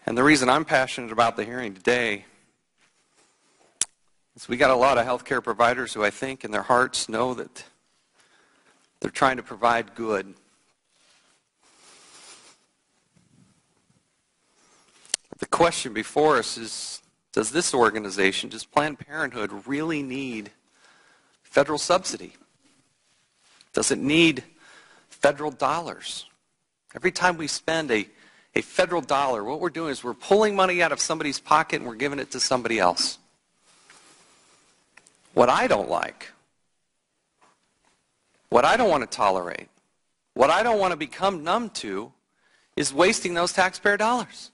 And the reason I'm passionate about the hearing today is we got a lot of healthcare providers who I think in their hearts know that they're trying to provide good. The question before us is, does this organization, does Planned Parenthood really need federal subsidy? Does it need federal dollars? Every time we spend a federal dollar, what we're doing is we're pulling money out of somebody's pocket and we're giving it to somebody else. What I don't like, what I don't want to tolerate, what I don't want to become numb to is wasting those taxpayer dollars.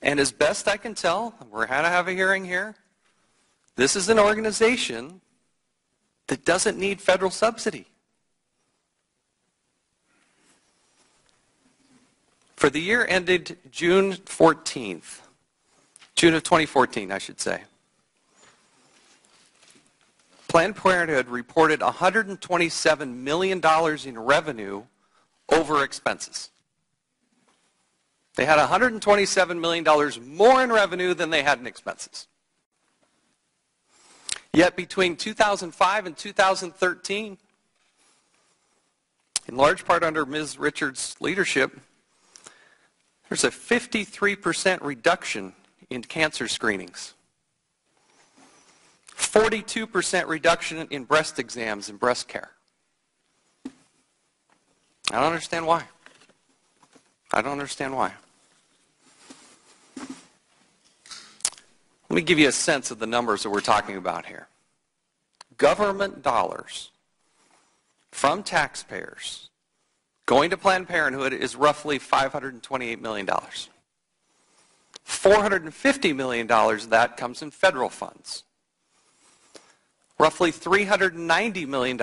And as best I can tell, we're going to have a hearing here, this is an organization that doesn't need federal subsidy. For the year ended June 14th, June of 2014, I should say, Planned Parenthood reported $127 million in revenue over expenses. They had $127 million more in revenue than they had in expenses. Yet between 2005 and 2013, in large part under Ms. Richards' leadership, there's a 53% reduction in cancer screenings, 42% reduction in breast exams and breast care. I don't understand why. I don't understand why. Let me give you a sense of the numbers that we're talking about here. Government dollars from taxpayers going to Planned Parenthood is roughly $528 million. $450 million of that comes in federal funds. Roughly $390 million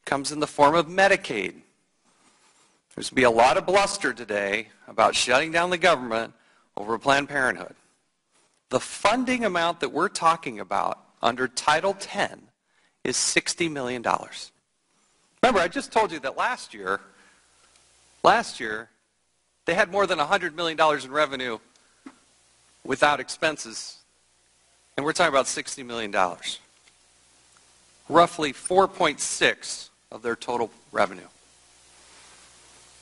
comes in the form of Medicaid. There's going to be a lot of bluster today about shutting down the government over Planned Parenthood. The funding amount that we're talking about under Title X is $60 million. Remember, I just told you that last year, they had more than $100 million in revenue without expenses, and we're talking about $60 million. Roughly 4.6 of their total revenue.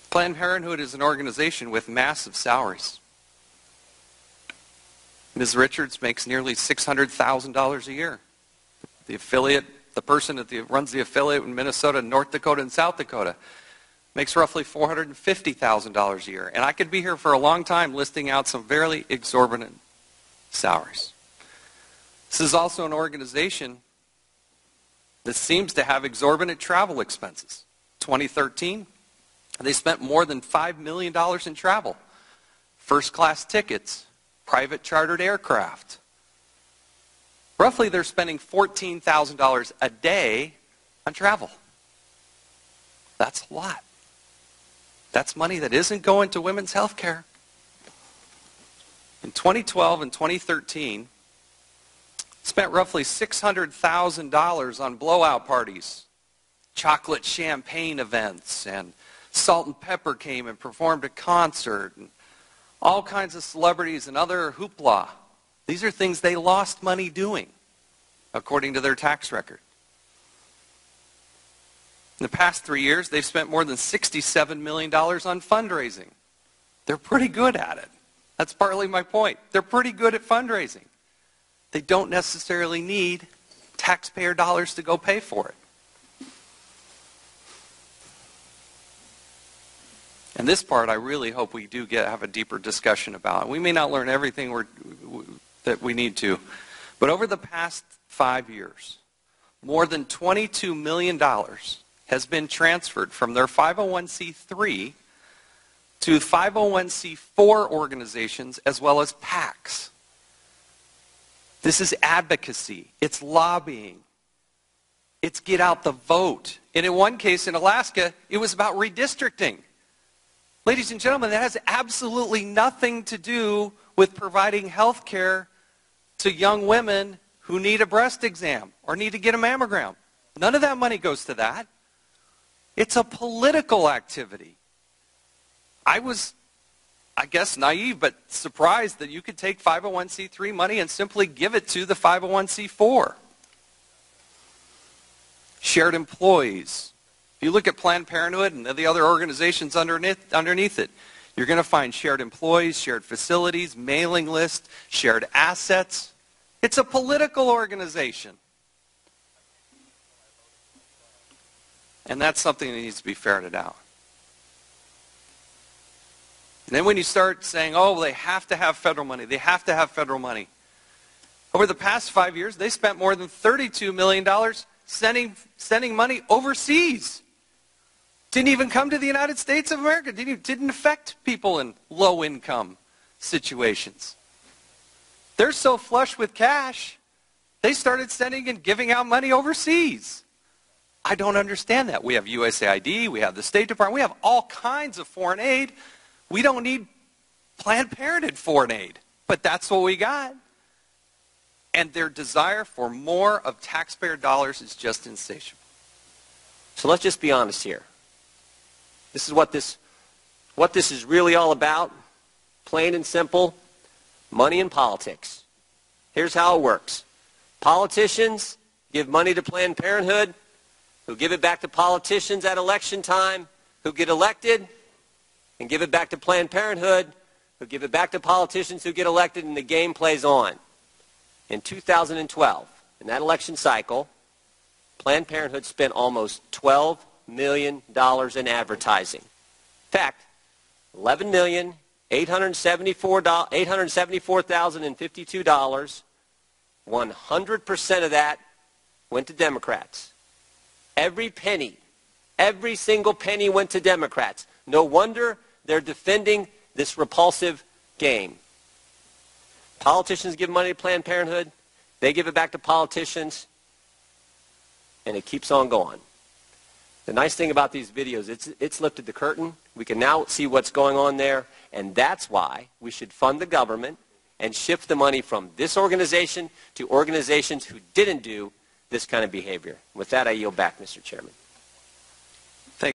Planned Parenthood is an organization with massive salaries. Ms. Richards makes nearly $600,000 a year. The affiliate, the person that runs the affiliate in Minnesota, North Dakota, and South Dakota makes roughly $450,000 a year. And I could be here for a long time listing out some very exorbitant salaries. This is also an organization that seems to have exorbitant travel expenses. 2013, they spent more than $5 million in travel. First-class tickets, private chartered aircraft. Roughly, they're spending $14,000 a day on travel. That's a lot. That's money that isn't going to women's health care. In 2012 and 2013, spent roughly $600,000 on blowout parties, chocolate champagne events, and Salt and Pepper came and performed a concert, and all kinds of celebrities and other hoopla. These are things they lost money doing, according to their tax record. In the past 3 years, they've spent more than $67 million on fundraising. They're pretty good at it. That's partly my point. They're pretty good at fundraising. They don't necessarily need taxpayer dollars to go pay for it. And this part I really hope we do have a deeper discussion about. We may not learn everything that we need to, but over the past 5 years, more than $22 million has been transferred from their 501c3 to 501c4 organizations as well as PACs. This is advocacy. It's lobbying. It's get out the vote. And in one case in Alaska, it was about redistricting. Ladies and gentlemen, that has absolutely nothing to do with providing health care to young women who need a breast exam or need to get a mammogram. None of that money goes to that. It's a political activity. I was I guess, naive, but surprised that you could take 501c3 money and simply give it to the 501c4. Shared employees. If you look at Planned Parenthood and the other organizations underneath it, you're going to find shared employees, shared facilities, mailing lists, shared assets. It's a political organization. And that's something that needs to be ferreted out. And then when you start saying, oh, they have to have federal money, they have to have federal money. Over the past 5 years, they spent more than $32 million sending money overseas. Didn't even come to the United States of America. Didn't affect people in low-income situations. They're so flush with cash, they started sending and giving out money overseas. I don't understand that. We have USAID, we have the State Department, we have all kinds of foreign aid. We don't need Planned Parenthood foreign aid, but that's what we got. And their desire for more of taxpayer dollars is just insatiable. So let's just be honest here. This is what this is really all about. Plain and simple, money and politics. Here's how it works. Politicians give money to Planned Parenthood, who give it back to politicians at election time, who get elected, and give it back to Planned Parenthood, who give it back to politicians who get elected, and the game plays on. In 2012, in that election cycle, Planned Parenthood spent almost $12 million in advertising. In fact, $11,874,052, 100% of that went to Democrats. Every penny, every single penny went to Democrats. No wonder they're defending this repulsive game. Politicians give money to Planned Parenthood. They give it back to politicians. And it keeps on going. The nice thing about these videos, it's lifted the curtain. We can now see what's going on there. And that's why we should fund the government and shift the money from this organization to organizations who didn't do this kind of behavior. With that, I yield back, Mr. Chairman.